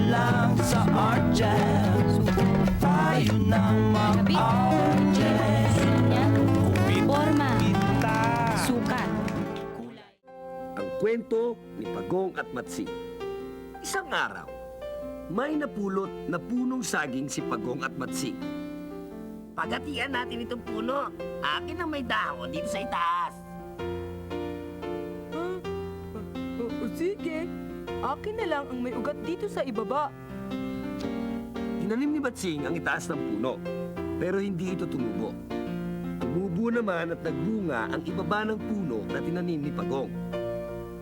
lang sa art jam. Tayo ng mag-art jam. Sinya, forma, sukat. Ang kwento ni Pagong at Matsi. Isang araw, may napulot na punong saging si Pagong at Matsi. Pagatian natin itong puno. Akin ang may dahon dito sa itaas. Sige, akin na lang ang may ugat dito sa ibaba. Tinanim ni Matsing ang itaas ng puno, pero hindi ito tumubo. Tumubo naman at nagbunga ang ibaba ng puno na tinanim ni Pagong.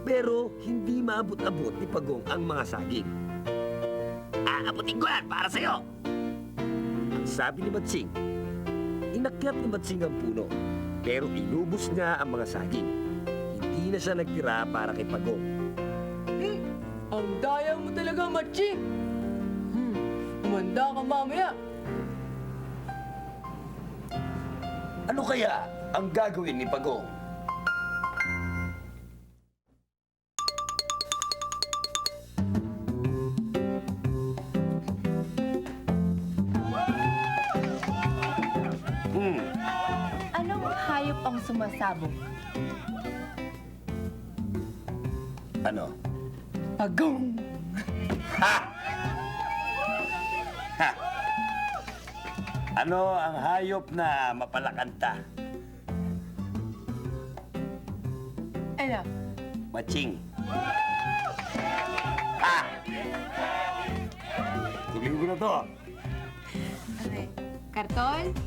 Pero hindi maabot-abot ni Pagong ang mga saging. Aabutin ko yan para sa'yo. Ang sabi ni Matsing, inakyat ni Matsing ang puno, pero inubos niya ang mga saging. Hindi na siya nagtira para kay Pagong. Ang daya mo talaga, Matching. Umanda ka mamaya. Ano kaya ang gagawin ni Pagong? Anong hayop ang sumasabog? Ano? Pagong! Ha! Ha! Ano ang hayop na mapalakanta? Ano? Matching. Ha! Tuloy ko na to. Okay. Karton,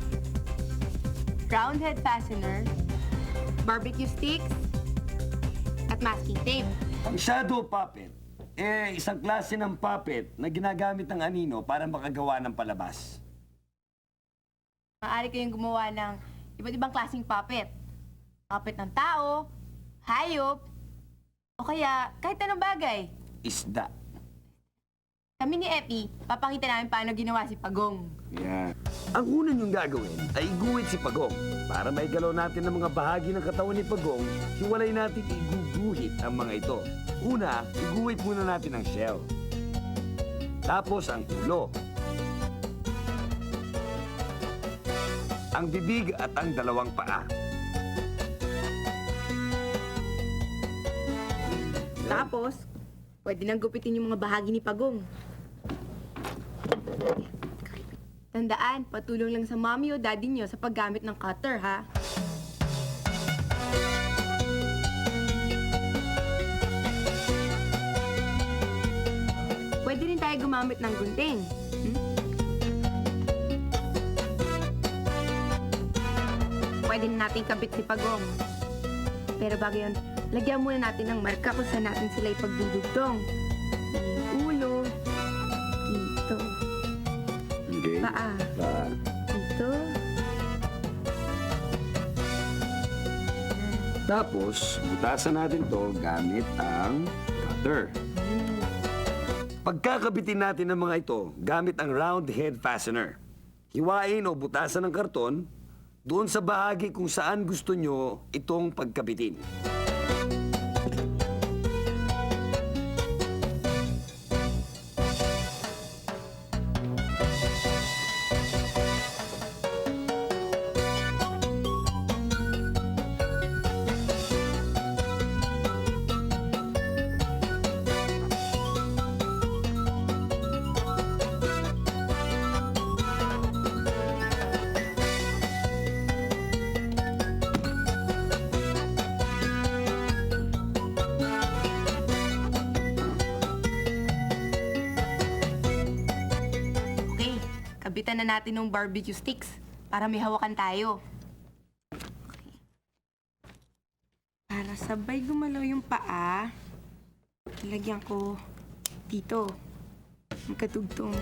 round head fastener, barbecue sticks, at masking tape. Ang shadow puppet, isang klase ng puppet na ginagamit ng anino para makagawa ng palabas. Maaari kayong gumawa ng iba't ibang klaseng puppet. Puppet ng tao, hayop, o kaya kahit anong bagay. Isda. Kami ni Epi, papakita namin paano ginawa si Pagong. Yan. Ang una niyong gagawin ay iguhit si Pagong. Para maigalaw natin ang mga bahagi ng katawan ni Pagong, hiwalay natin iguguhit ang mga ito. Una, iguhit muna natin ang shell. Tapos ang ulo. Ang bibig at ang dalawang paa. Tapos, pwede nang gupitin yung mga bahagi ni Pagong. Tandaan, patulong lang sa mommy o daddy nyo sa paggamit ng cutter, ha? Pwede rin tayo gumamit ng gunting. Pwede na natin kabit si Pagong. Pero bago yun, lagyan muna natin ng marka kung saan natin sila ipagdudugtong. Yung ulo, dito. Okay. Paa. Dito. Tapos, butasan natin to gamit ang cutter. Pagkakabitin natin ng mga ito gamit ang round head fastener. Hiwain o butasan ng karton doon sa bahagi kung saan gusto nyo itong pagkabitin. Okay, kabitan na natin ng barbecue sticks para may hawakan tayo. Okay. Para sabay gumalaw yung paa, ilagyan ko dito, ang katugtong.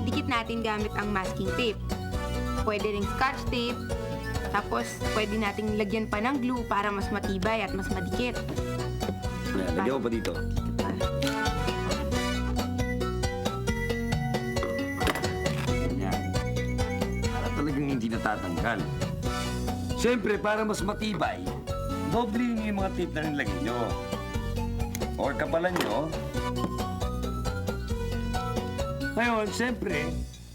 Dikit natin gamit ang masking tape. Pwede ring scotch tape Tapos, pwede nating lagyan pa ng glue para mas matibay at mas madikit. Ayan, lagyan mo pa dito. Ito pa. Ayan. Para talagang hindi natatanggal. Siyempre, para mas matibay, doble yung mga tape na nilagay nyo. Or kapalan nyo. Ngayon, siyempre,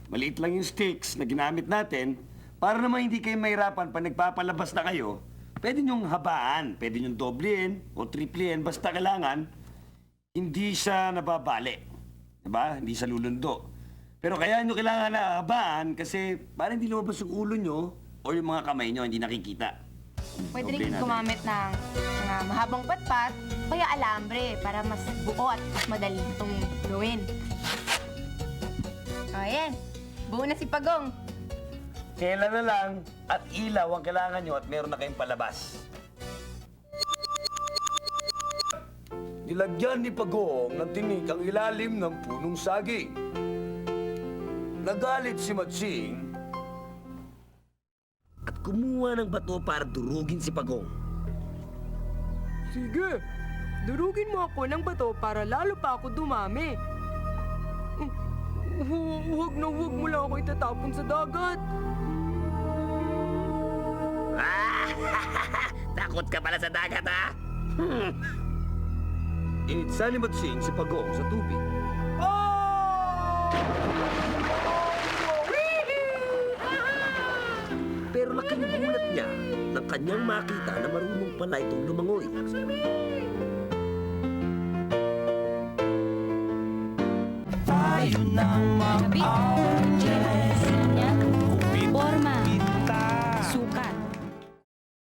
maliit lang yung sticks na ginamit natin para naman hindi kayo mahirapan pag nagpapalabas na kayo. Pwede nyong habaan, pwede nyong doblein o triplein, basta kailangan hindi siya nababali. Diba? Hindi siya lulundo. Pero kaya nyo kailangan na habaan kasi para hindi lumabas yung ulo nyo o yung mga kamay nyo hindi nakikita. Pwede Doblein rin natin. gumamit ng mga mahabang patpat o kaya alambre para mas buo at mas madali itong gawin. O, ayan. Buo na si Pagong. Kailan na lang at ilaw ang kailangan nyo at meron na kayong palabas. Nilagyan ni Pagong ng tinik ang ilalim ng punong saging. Nagalit si Matsing at kumuha ng bato para durugin si Pagong. Sige, durugin mo ako ng bato para lalo pa ako dumami. Huwag na huwag mo lang ako itatapon sa dagat. Takot ka pala sa dagat, ha? Initsa ni Matsing si Pagong sa tubig. Pero nakalimulat niya nang kanyang makita na marunong pala itong lumangoy. Tayo ng mga RJ.